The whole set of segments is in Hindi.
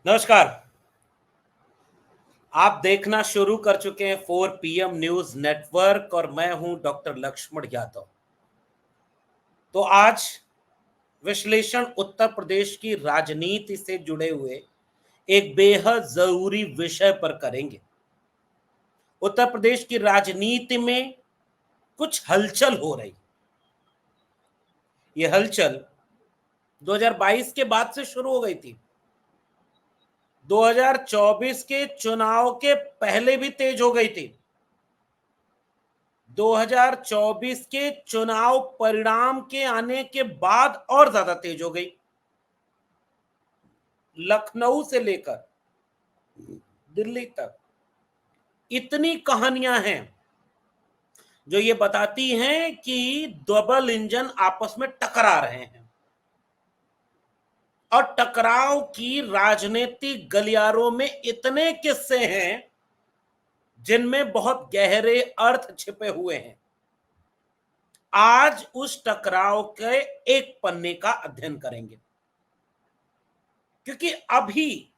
नमस्कार। आप देखना शुरू कर चुके हैं 4 PM न्यूज नेटवर्क और मैं हूं डॉक्टर लक्ष्मण यादव। तो आज विश्लेषण उत्तर प्रदेश की राजनीति से जुड़े हुए एक बेहद जरूरी विषय पर करेंगे। उत्तर प्रदेश की राजनीति में कुछ हलचल हो रही। ये हलचल 2022 के बाद से शुरू हो गई थी। 2024 के चुनाव के पहले भी तेज हो गई थी। 2024 के चुनाव परिणाम के आने के बाद और ज्यादा तेज हो गई। लखनऊ से लेकर दिल्ली तक इतनी कहानियां हैं जो ये बताती हैं कि डबल इंजन आपस में टकरा रहे हैं और टकराव की राजनीतिक गलियारों में इतने किस्से हैं जिनमें बहुत गहरे अर्थ छिपे हुए हैं। आज उस टकराव के एक पन्ने का अध्ययन करेंगे क्योंकि अभी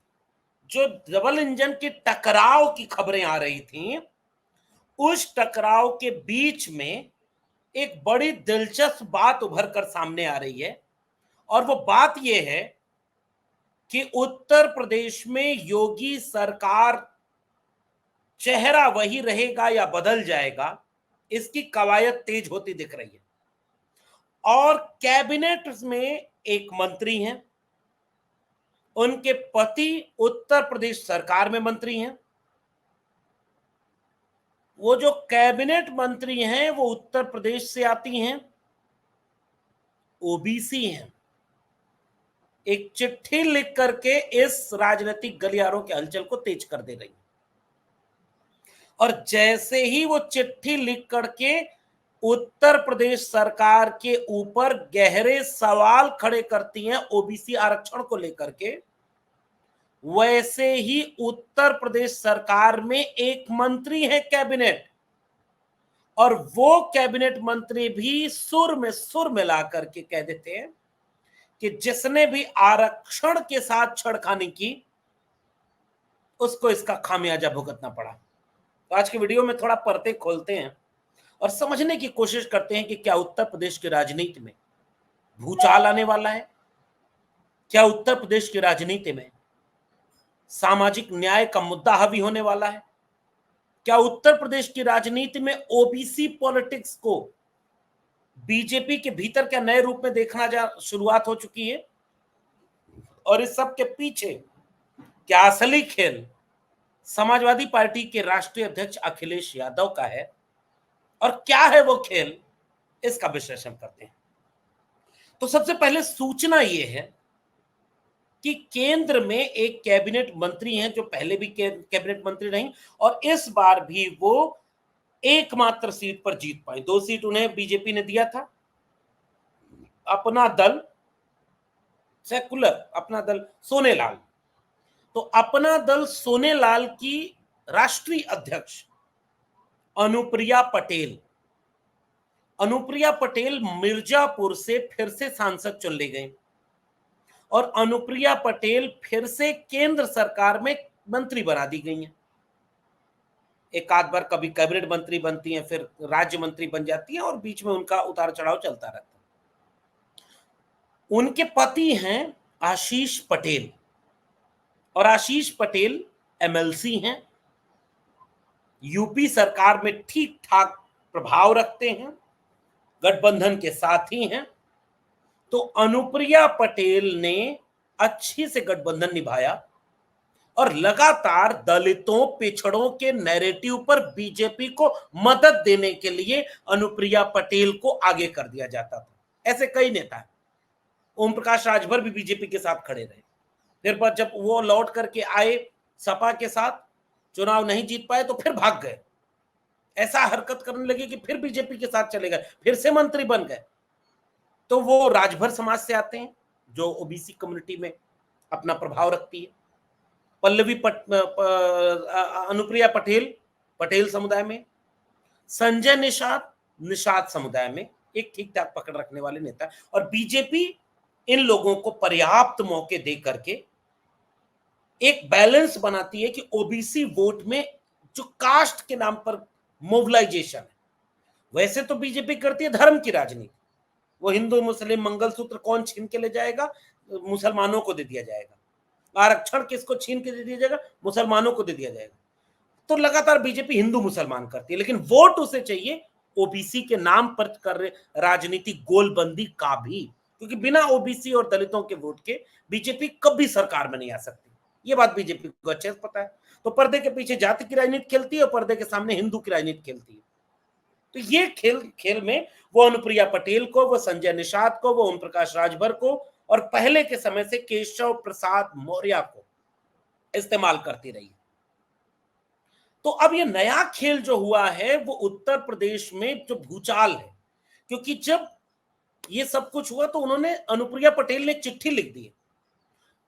जो डबल इंजन की टकराव की खबरें आ रही थीं, उस टकराव के बीच में एक बड़ी दिलचस्प बात उभर कर सामने आ रही है और वो बात यह है कि उत्तर प्रदेश में योगी सरकार चेहरा वही रहेगा या बदल जाएगा, इसकी कवायद तेज होती दिख रही है। और कैबिनेट में एक मंत्री हैं, उनके पति उत्तर प्रदेश सरकार में मंत्री हैं। वो जो कैबिनेट मंत्री हैं वो उत्तर प्रदेश से आती हैं, ओबीसी हैं। एक चिट्ठी लिख करके इस राजनीतिक गलियारों के हलचल को तेज कर दे रही है और जैसे ही वो चिट्ठी लिख करके उत्तर प्रदेश सरकार के ऊपर गहरे सवाल खड़े करती हैं ओबीसी आरक्षण को लेकर के, वैसे ही उत्तर प्रदेश सरकार में एक मंत्री है कैबिनेट, और वो कैबिनेट मंत्री भी सुर में सुर मिला करके कह देते हैं कि जिसने भी आरक्षण के साथ छेड़खानी की उसको इसका खामियाजा भुगतना पड़ा। तो आज की वीडियो में थोड़ा पर्दे खोलते हैं और समझने की कोशिश करते हैं कि क्या उत्तर प्रदेश की राजनीति में भूचाल आने वाला है। क्या उत्तर प्रदेश की राजनीति में सामाजिक न्याय का मुद्दा हावी होने वाला है। क्या उत्तर प्रदेश की राजनीति में ओबीसी पॉलिटिक्स को बीजेपी के भीतर क्या नए रूप में देखना शुरुआत हो चुकी है। और इस सब के पीछे क्या असली खेल समाजवादी पार्टी के राष्ट्रीय अध्यक्ष अखिलेश यादव का है और क्या है वो खेल, इसका विश्लेषण करते हैं। तो सबसे पहले सूचना यह है कि केंद्र में एक कैबिनेट मंत्री हैं जो पहले भी कैबिनेट मंत्री रही और इस बार भी वो एकमात्र सीट पर जीत पाए। 2 सीट उन्हें बीजेपी ने दिया था। अपना दल सेकुलर, अपना दल सोनेलाल, तो अपना दल सोनेलाल की राष्ट्रीय अध्यक्ष अनुप्रिया पटेल मिर्जापुर से फिर से सांसद चुन ली गई और अनुप्रिया पटेल फिर से केंद्र सरकार में मंत्री बना दी गई हैं। एक आध बार कभी कैबिनेट मंत्री बनती हैं, फिर राज्य मंत्री बन जाती हैं और बीच में उनका उतार चढ़ाव चलता रहता है। उनके पति हैं आशीष पटेल और आशीष पटेल एमएलसी हैं, यूपी सरकार में ठीक ठाक प्रभाव रखते हैं, गठबंधन के साथ ही हैं। तो अनुप्रिया पटेल ने अच्छी से गठबंधन निभाया और लगातार दलितों पिछड़ों के नैरेटिव पर बीजेपी को मदद देने के लिए अनुप्रिया पटेल को आगे कर दिया जाता था। ऐसे कई नेता हैं। ओम प्रकाश राजभर भी बीजेपी के साथ खड़े रहे, फिर पर जब वो लौट करके आए सपा के साथ, चुनाव नहीं जीत पाए तो फिर भाग गए। ऐसा हरकत करने लगे कि फिर बीजेपी के साथ चले गए, फिर से मंत्री बन गए। तो वो राजभर समाज से आते हैं जो ओबीसी कम्युनिटी में अपना प्रभाव रखती है। अनुप्रिया पटेल पटेल समुदाय में, संजय निषाद समुदाय में एक ठीक ठाक पकड़ रखने वाले नेता। और बीजेपी इन लोगों को पर्याप्त मौके दे करके एक बैलेंस बनाती है कि ओबीसी वोट में जो कास्ट के नाम पर मोबिलाइजेशन है, वैसे तो बीजेपी करती है धर्म की राजनीति, वो हिंदू मुस्लिम मंगलसूत्र कौन छीन के ले जाएगा, मुसलमानों को दे दिया जाएगा, आरक्षण किसको छीन के दे दिया जाएगा, मुसलमानों को दे दिया जाएगा। तो लगातार बीजेपी हिंदू मुसलमान करती है, लेकिन वोट उसे चाहिए ओबीसी के नाम पर कर रहे राजनीतिक गोलबंदी का भी, क्योंकि बिना ओबीसी और दलितों के वोट के बीजेपी कभी सरकार में नहीं आ सकती, ये बात बीजेपी को अच्छे से पता है। तो पर्दे के पीछे जाति की राजनीति खेलती है और पर्दे के सामने हिंदू की राजनीति खेलती है। तो ये खेल में वो अनुप्रिया पटेल को, वो संजय निषाद को, वो ओम प्रकाश राजभर को और पहले के समय से केशव प्रसाद मौर्य को इस्तेमाल करती रही। तो अब ये नया खेल जो हुआ है वो उत्तर प्रदेश में जो भूचाल है, क्योंकि जब ये सब कुछ हुआ तो उन्होंने, अनुप्रिया पटेल ने एक चिट्ठी लिख दी।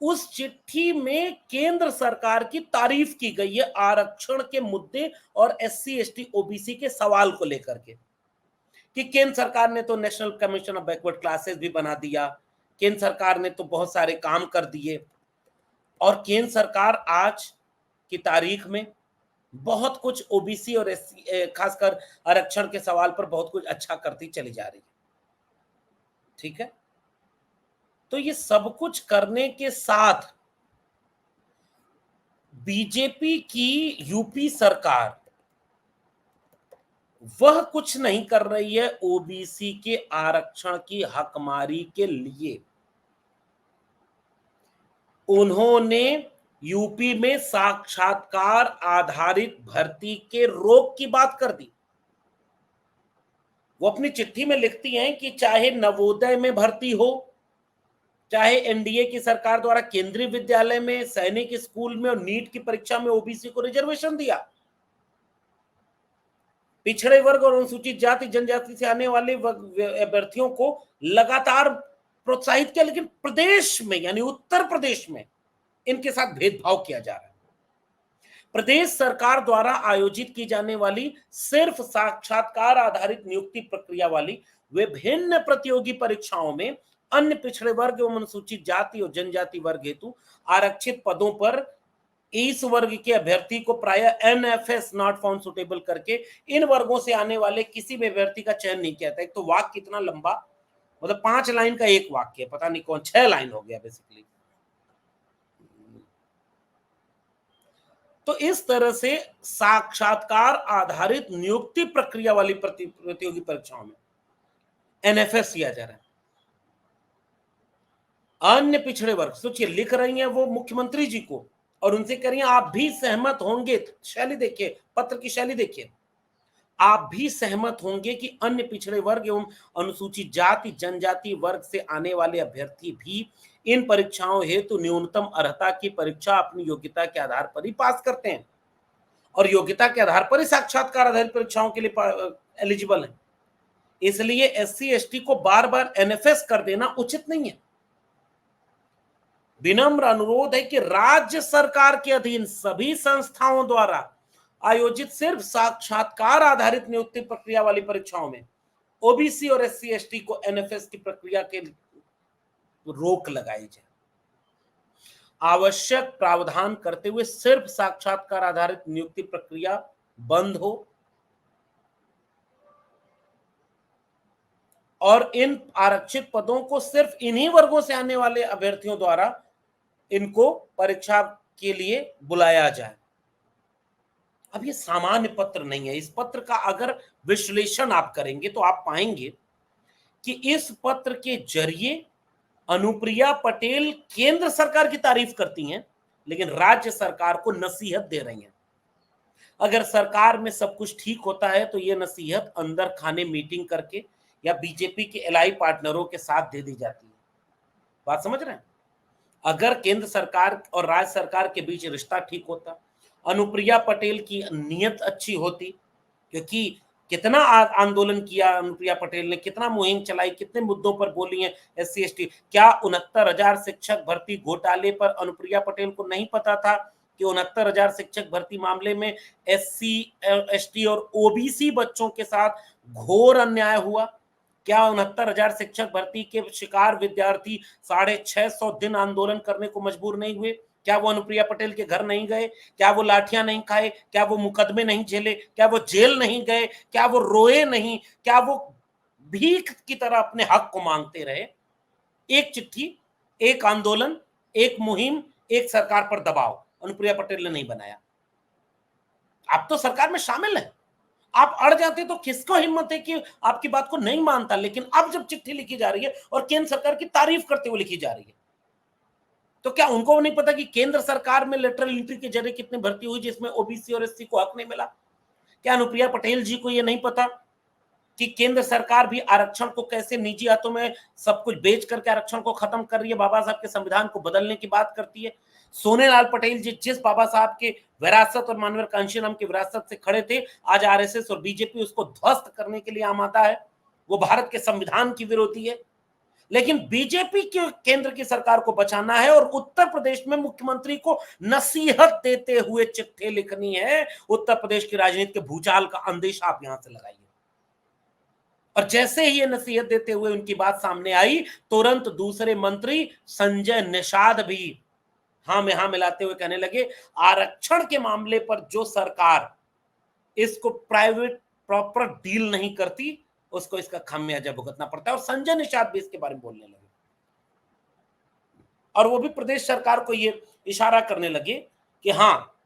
उस चिट्ठी में केंद्र सरकार की तारीफ की गई है आरक्षण के मुद्दे और एससी एसटी ओबीसी के सवाल को लेकर के, कि केंद्र सरकार ने तो national commission of backward classes भी बना दिया, केंद्र सरकार ने तो बहुत सारे काम कर दिए, और केंद्र सरकार आज की तारीख में बहुत कुछ ओबीसी और एससी, खासकर आरक्षण के सवाल पर बहुत कुछ अच्छा करती चली जा रही है। ठीक है, तो ये सब कुछ करने के साथ बीजेपी की यूपी सरकार वह कुछ नहीं कर रही है ओबीसी के आरक्षण की हकमारी के लिए। उन्होंने यूपी में साक्षात्कार आधारित भर्ती के रोक की बात कर दी। वो अपनी चिट्ठी में लिखती हैं कि चाहे नवोदय में भर्ती हो, चाहे एनडीए की सरकार द्वारा केंद्रीय विद्यालय में, सैनिक स्कूल में और नीट की परीक्षा में ओबीसी को रिजर्वेशन दिया, पिछड़े वर्ग और अनुसूचित जाति जनजाति से आने वाले अभ्यर्थियों को लगातार प्रोत्साहित किया, लेकिन प्रदेश में यानी उत्तर प्रदेश में इनके साथ भेदभाव किया जा रहा है। प्रदेश सरकार द्वारा आयोजित की जाने वाली सिर्फ साक्षात्कार आधारित नियुक्ति प्रक्रिया वाली विभिन्न प्रतियोगी परीक्षाओं में अन्य पिछड़े वर्ग एवं अनुसूचित जाति और जनजाति वर्ग हेतु आरक्षित पदों पर इस वर्ग के अभ्यर्थी को प्राय एनएफएस नॉट फाउंड सुटेबल करके इन वर्गों से आने वाले किसी भी अभ्यर्थी का चयन नहीं किया था। एक तो वाक्य कितना लंबा, मतलब 5 लाइन का एक वाक्य, पता नहीं कौन 6 लाइन हो गया बेसिकली। तो इस तरह से साक्षात्कार आधारित नियुक्ति प्रक्रिया वाली प्रतियोगी परीक्षाओं में एनएफएस किया जा रहा है। अन्य पिछड़े वर्ग, सोचिए, लिख रही हैं वो मुख्यमंत्री जी को और उनसे कह रही हैं आप भी सहमत होंगे, शैली देखिए, पत्र की शैली देखिए, आप भी सहमत होंगे कि अन्य पिछड़े वर्ग एवं अनुसूचित जाति जनजाति वर्ग से आने वाले अभ्यर्थी भी इन परीक्षाओं हेतु न्यूनतम अर्हता की परीक्षा अपनी योग्यता के आधार पर ही पास करते हैं और योग्यता के आधार पर ही साक्षात्कार आधारित परीक्षाओं के लिए एलिजिबल है। इसलिए एससी एसटी को बार बार एनएफएस कर देना उचित नहीं है। विनम्र अनुरोध है कि राज्य सरकार के अधीन सभी संस्थाओं द्वारा आयोजित सिर्फ साक्षात्कार आधारित नियुक्ति प्रक्रिया वाली परीक्षाओं में ओबीसी और एससी एसटी को एनएफएस की प्रक्रिया के रोक लगाई जाए। आवश्यक प्रावधान करते हुए सिर्फ साक्षात्कार आधारित नियुक्ति प्रक्रिया बंद हो और इन आरक्षित पदों को सिर्फ इन्हीं वर्गों से आने वाले अभ्यर्थियों द्वारा इनको परीक्षा के लिए बुलाया जाए। अब ये सामान्य पत्र नहीं है। इस पत्र का अगर विश्लेषण आप करेंगे तो आप पाएंगे कि इस पत्र के जरिए अनुप्रिया पटेल केंद्र सरकार की तारीफ करती हैं, लेकिन राज्य सरकार को नसीहत दे रही हैं। अगर सरकार में सब कुछ ठीक होता है तो ये नसीहत अंदर खाने मीटिंग करके या बीजेपी के एलाई पार्टनरों के साथ दे दी जाती है। बात समझ रहे हैं? अगर केंद्र सरकार और राज्य सरकार के बीच रिश्ता ठीक होता, अनुप्रिया पटेल की नीयत अच्छी होती, क्योंकि कितना आंदोलन किया अनुप्रिया पटेल ने, कितना मुहिम चलाई, कितने मुद्दों पर बोली है एससी एसटी। क्या 69,000 शिक्षक भर्ती घोटाले पर अनुप्रिया पटेल को नहीं पता था कि 69,000 शिक्षक भर्ती मामले में एससी एसटी और ओबीसी बच्चों के साथ घोर अन्याय हुआ? क्या 69,000 शिक्षक भर्ती के शिकार विद्यार्थी 650 दिन आंदोलन करने को मजबूर नहीं हुए? क्या वो अनुप्रिया पटेल के घर नहीं गए? क्या वो लाठियां नहीं खाए? क्या वो मुकदमे नहीं झेले? क्या वो जेल नहीं गए? क्या वो रोए नहीं? क्या वो भीख की तरह अपने हक को मांगते रहे? एक चिट्ठी, एक आंदोलन, एक मुहिम, एक सरकार पर दबाव अनुप्रिया पटेल ने नहीं बनाया। आप तो सरकार में शामिल हैं। आप अड़ जाते तो किसको हिम्मत है कि आपकी बात को नहीं मानता, लेकिन अब जब चिट्ठी लिखी जा रही है और केंद्र सरकार की तारीफ करते हुए लिखी जा रही है, तो क्या उनको नहीं पता कि केंद्र सरकार में लेटरल एंट्री के जरिए कितनी भर्ती हुई जिसमें ओबीसी और एससी को हक नहीं मिला? क्या अनुप्रिया पटेल जी को यह नहीं पता कि केंद्र सरकार भी आरक्षण को कैसे निजी हाथों में सब कुछ बेच करके आरक्षण को खत्म कर रही है, बाबा साहब के संविधान को बदलने की बात करती है? सोनेलाल पटेल जी जिस बाबा साहब के विरासत और मानवाधिकार नाम की विरासत से खड़े थे, आज आरएसएस और बीजेपी उसको ध्वस्त करने के लिए आमादा है। वो भारत के संविधान की विरोधी है। लेकिन बीजेपी के केंद्र की सरकार को बचाना है और उत्तर प्रदेश में मुख्यमंत्री को नसीहत देते हुए चिट्ठी लिखनी है। उत्तर प्रदेश की राजनीति के भूचाल का अंदेशा आप यहां से लगाइए। और जैसे ही ये नसीहत देते हुए उनकी बात सामने आई, तुरंत दूसरे मंत्री संजय निषाद भी हाँ में हाँ मिलाते हुए कहने लगे, आरक्षण के मामले पर जो सरकार इसको प्राइवेट प्रॉपर डील नहीं करती, उसको इसका खामियाजा भुगतना पड़ता है। और संजय निषाद भी इसके बारे में बोलने लगे और वो भी प्रदेश सरकार को ये इशारा करने लगे कि हाँ,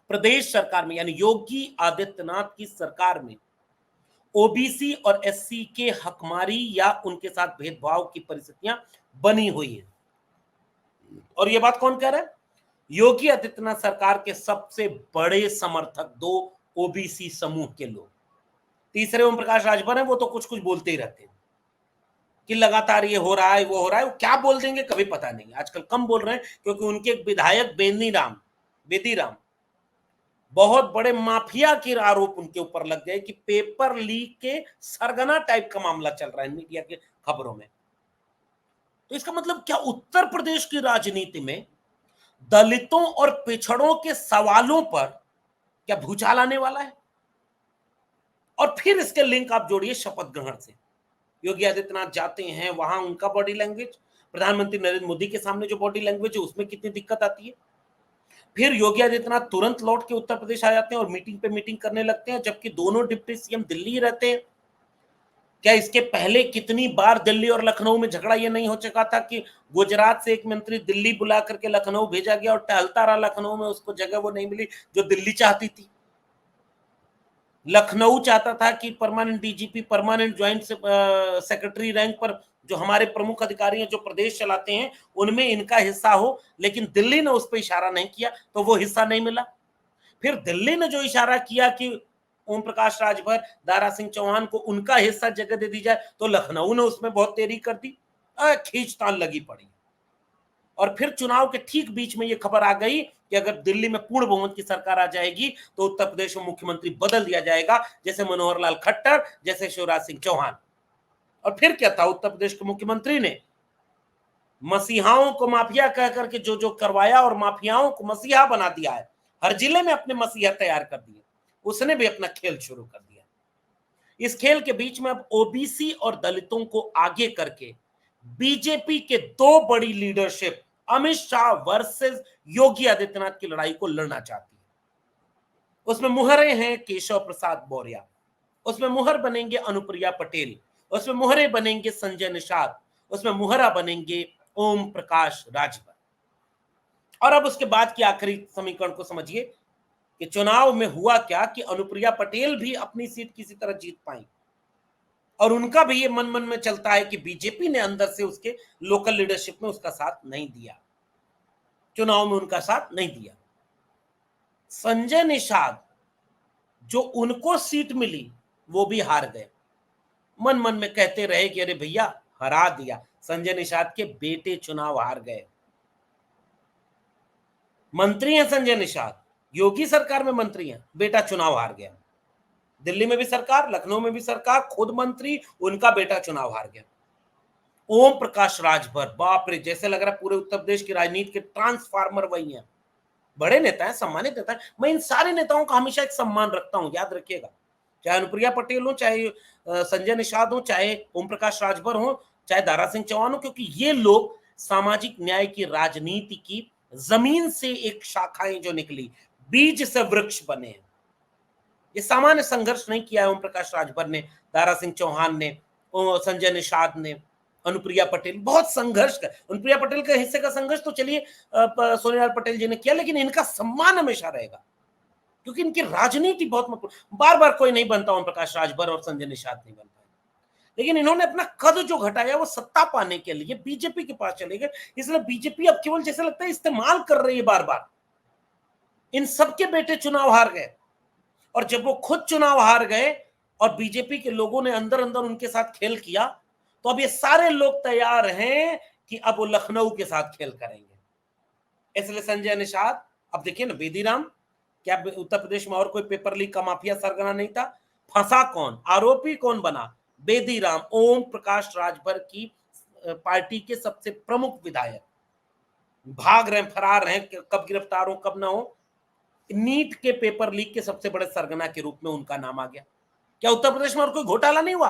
प्रदेश सरकार में यानी योगी आदित्यनाथ की सरकार में ओबीसी और एससी के हकमारी या उनके साथ भेदभाव की परिस्थितियां बनी हुई है। और ये बात कौन कह रहा है? योगी आदित्यनाथ सरकार के सबसे बड़े समर्थक दो ओबीसी समूह के लोग। तीसरे ओम प्रकाश राजभर है, वो तो कुछ कुछ बोलते ही रहते हैं कि लगातार ये हो रहा है, वो हो रहा है। वो क्या बोल देंगे कभी पता नहीं। आजकल कम बोल रहे हैं क्योंकि उनके एक विधायक बेदीराम बहुत बड़े माफिया के आरोप उनके ऊपर लग गए कि पेपर लीक के सरगना टाइप का मामला चल रहा है मीडिया के खबरों में। तो इसका मतलब क्या उत्तर प्रदेश की राजनीति में दलितों और पिछड़ों के सवालों पर क्या भूचाल आने वाला है? और फिर इसके लिंक आप जोड़िए शपथ ग्रहण से। योगी आदित्यनाथ जाते हैं, वहां उनका बॉडी लैंग्वेज, प्रधानमंत्री नरेंद्र मोदी के सामने जो बॉडी लैंग्वेज है उसमें कितनी दिक्कत आती है। फिर योगी आदित्यनाथ तुरंत लौट के उत्तर प्रदेश आ जाते हैं और मीटिंग पे मीटिंग करने लगते हैं, जबकि दोनों डिप्टी सीएम दिल्ली ही रहते हैं। क्या इसके पहले कितनी बार दिल्ली और लखनऊ में झगड़ा ये नहीं हो चुका था कि गुजरात से एक मंत्री दिल्ली बुला करके लखनऊ भेजा गया और टहलता रहा लखनऊ में, उसको जगह वो नहीं मिली जो दिल्ली चाहती थी। लखनऊ चाहता था कि permanent DGP, permanent joint secretary rank पर जो हमारे प्रमुख अधिकारी हैं जो प्रदेश चलाते हैं उनमें इनका हिस्सा हो, लेकिन दिल्ली ने उस पर इशारा नहीं किया तो वो हिस्सा नहीं मिला। फिर दिल्ली ने जो इशारा किया कि ओम प्रकाश राजभर, दारा सिंह चौहान को उनका हिस्सा जगह दे दी जाए, तो लखनऊ ने उसमें बहुत देरी कर दी। खींचतान लगी पड़ी और फिर चुनाव के ठीक बीच में ये खबर आ गई कि अगर दिल्ली में पूर्ण बहुमत की सरकार आ जाएगी तो उत्तर प्रदेश में मुख्यमंत्री बदल दिया जाएगा, जैसे मनोहर लाल खट्टर, जैसे शिवराज सिंह चौहान। और फिर क्या था, उत्तर प्रदेश के मुख्यमंत्री ने मसीहाओं को माफिया कह करके जो जो करवाया और माफियाओं को मसीहा बना दिया है। हर जिले में अपने मसीहा तैयार कर दिए। उसने भी अपना खेल शुरू कर दिया। इस खेल के बीच में अब ओबीसी और दलितों को आगे करके बीजेपी के दो बड़ी लीडरशिप अमित शाह वर्सेस योगी आदित्यनाथ की लड़ाई को लड़ना चाहती है। उसमें मुहरे हैं केशव प्रसाद मौर्य, उसमें मुहर बनेंगे अनुप्रिया पटेल, उसमें मुहरे बनेंगे संजय निषाद, उसमें मुहरा बनेंगे ओम प्रकाश राजभर। और अब उसके बाद की आखिरी समीकरण को समझिए कि चुनाव में हुआ क्या कि अनुप्रिया पटेल भी अपनी सीट किसी तरह जीत पाई और उनका भी ये मन मन में चलता है कि बीजेपी ने अंदर से उसके लोकल लीडरशिप में उसका साथ नहीं दिया, चुनाव में उनका साथ नहीं दिया। संजय निषाद जो उनको सीट मिली वो भी हार गए। मन मन में कहते रहे कि अरे भैया हरा दिया, संजय निषाद के बेटे चुनाव हार गए। मंत्री हैं संजय निषाद, योगी सरकार में मंत्री हैं, बेटा चुनाव हार गया। दिल्ली में भी सरकार, लखनऊ में भी सरकार, खुद मंत्री, उनका बेटा चुनाव हार गया। ओम प्रकाश राजभर, बाप रे, जैसे लग रहा है पूरे उत्तर प्रदेश की राजनीति के ट्रांसफार्मर वही हैं। बड़े नेता हैं, सम्मानित नेता है। मैं इन सारे नेताओं का हमेशा एक सम्मान रखता हूं, याद रखिएगा। चाहे अनुप्रिया पटेल हो, चाहे संजय निषाद हो, चाहे ओम प्रकाश राजभर हो, चाहे दारा सिंह चौहान हो, क्योंकि ये लोग सामाजिक न्याय की राजनीति की जमीन से एक शाखाएं जो निकली, बीज से वृक्ष बने हैं। ये सामान्य संघर्ष नहीं किया है ओम प्रकाश राजभर ने, दारा सिंह चौहान ने, संजय निषाद ने, अनुप्रिया पटेल, बहुत संघर्ष कर, अनुप्रिया पटेल के हिस्से का संघर्ष तो चलिए सोनीलाल पटेल जी ने किया, लेकिन इनका सम्मान हमेशा रहेगा क्योंकि इनकी राजनीति बहुत महत्वपूर्ण। बार बार कोई नहीं बनता ओम प्रकाश राजभर और संजय निषाद नहीं बन पाए, लेकिन इन्होंने अपना कद जो घटाया वो सत्ता पाने के लिए बीजेपी के पास चले गए। इसलिए बीजेपी अब केवल जैसे लगता है इस्तेमाल कर रही है बार बार। इन सबके बेटे चुनाव हार गए, और जब वो खुद चुनाव हार गए और बीजेपी के लोगों ने अंदर अंदर उनके साथ खेल किया, तो अब ये सारे लोग तैयार हैं कि अब वो लखनऊ के साथ खेल करेंगे। इसलिए संजय निषाद, अब देखिए ना, बेदीराम, क्या उत्तर प्रदेश में और कोई पेपर लीक का माफिया सरगना नहीं था? फंसा कौन, आरोपी कौन बना? बेदीराम, ओम प्रकाश राजभर की पार्टी के सबसे प्रमुख विधायक भाग रहे हैं, फरार हैं, कब गिरफ्तार हो कब ना हो। नीट के पेपर लीक के सबसे बड़े सरगना के रूप में उनका नाम आ गया। क्या उत्तर प्रदेश में और कोई घोटाला नहीं हुआ?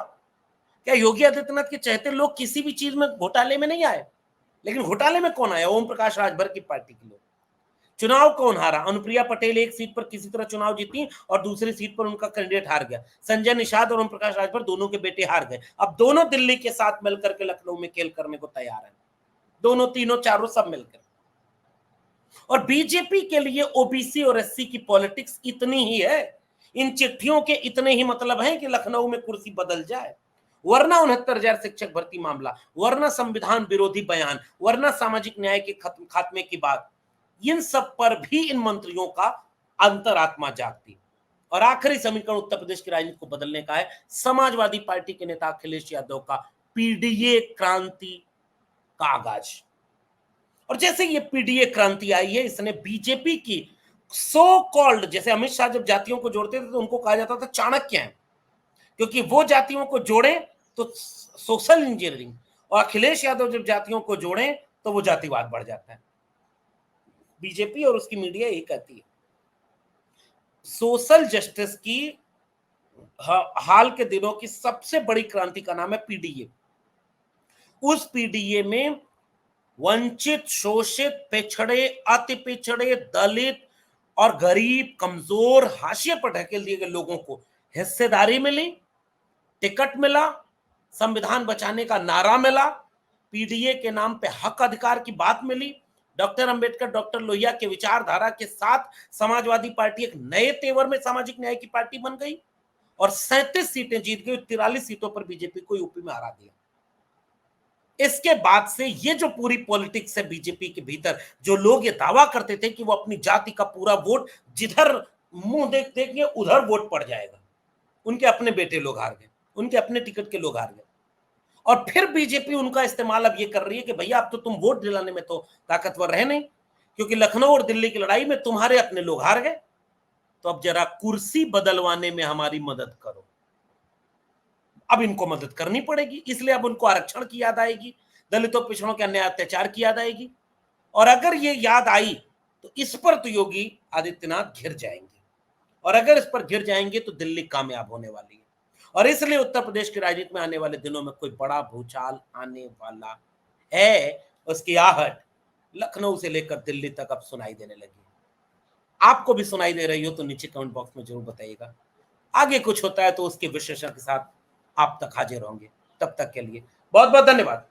क्या योगी आदित्यनाथ के चहते लोग किसी भी चीज में घोटाले में नहीं आए? लेकिन घोटाले में कौन आया? ओम प्रकाश राजभर की पार्टी के लोग। चुनाव कौन हारा? अनुप्रिया पटेल एक सीट पर किसी तरह चुनाव जीती और दूसरी सीट पर उनका कैंडिडेट हार गया। संजय निषाद और ओम प्रकाश राजभर दोनों के बेटे हार गए। अब दोनों दिल्ली के साथ मिलकर के लखनऊ में खेल करने को तैयार है, दोनों तीनों चारों सब मिलकर। और बीजेपी के लिए ओबीसी और एससी की पॉलिटिक्स इतनी ही है, इन चिट्ठियों के इतने ही मतलब हैं कि लखनऊ में कुर्सी बदल जाए, वरना 69,000 शिक्षक भर्ती मामला, वरना संविधान विरोधी बयान, वरना सामाजिक न्याय के खात्मे की बात, इन सब पर भी इन मंत्रियों का अंतरात्मा जागती। और आखिरी समीकरण उत्तर प्रदेश की राजनीति को बदलने का है। समाजवादी पार्टी के नेता अखिलेश यादव का पीडीए क्रांति का आगाज। और जैसे ये पीडीए क्रांति आई है, इसने बीजेपी की सो कॉल्ड, जैसे अमित शाह जब जातियों को जोड़ते थे तो उनको कहा जाता था चाणक्य हैं, क्योंकि वो जातियों को जोड़े तो सोशल इंजीनियरिंग, और अखिलेश यादव जब जातियों को जोड़े तो वो जातिवाद बढ़ जाता है। बीजेपी और उसकी मीडिया यही कहती है। सोशल जस्टिस की हाल के दिनों की सबसे बड़ी क्रांति का नाम है पीडीए। उस पीडीए में वंचित, शोषित, पिछड़े, अति पिछड़े, दलित और गरीब, कमजोर, हाशिए पर ढकेल दिए गए लोगों को हिस्सेदारी मिली, टिकट मिला, संविधान बचाने का नारा मिला, पीडीए के नाम पे हक अधिकार की बात मिली। डॉक्टर अंबेडकर, डॉक्टर लोहिया के विचारधारा के साथ समाजवादी पार्टी एक नए तेवर में सामाजिक न्याय की पार्टी बन गई और 37 सीटें जीत गई। 43 सीटों पर बीजेपी को यूपी में हरा दिया। इसके बाद से ये जो पूरी पॉलिटिक्स है बीजेपी के भीतर, जो लोग ये दावा करते थे कि वो अपनी जाति का पूरा वोट जिधर मुंह देख देंगे उधर वोट पड़ जाएगा, उनके अपने बेटे लोग हार गए, उनके अपने टिकट के लोग हार गए। और फिर बीजेपी उनका इस्तेमाल अब ये कर रही है कि भैया अब तो तुम वोट दिलाने में तो ताकतवर रहे नहीं, क्योंकि लखनऊ और दिल्ली की लड़ाई में तुम्हारे अपने लोग हार गए, तो अब जरा कुर्सी बदलवाने में हमारी मदद करो। अब इनको मदद करनी पड़ेगी, इसलिए अब उनको आरक्षण की याद आएगी, दलितों पिछड़ों के अन्याय अत्याचार की याद आएगी। और अगर ये याद आई तो इस पर तो योगी आदित्यनाथ घिर जाएंगे, और अगर इस पर घिर जाएंगे तो दिल्ली कामयाब होने वाली है। और इसलिए उत्तर प्रदेश की राजनीति में आने वाले दिनों में कोई बड़ा भूचाल आने वाला है। उसकी आहट लखनऊ से लेकर दिल्ली तक अब सुनाई देने लगी। आपको भी सुनाई दे रही हो तो नीचे कमेंट बॉक्स में जरूर बताइएगा। आगे कुछ होता है तो उसके विश्लेषण के साथ आप तक हाजिर होंगे। तब तक के लिए बहुत बहुत धन्यवाद।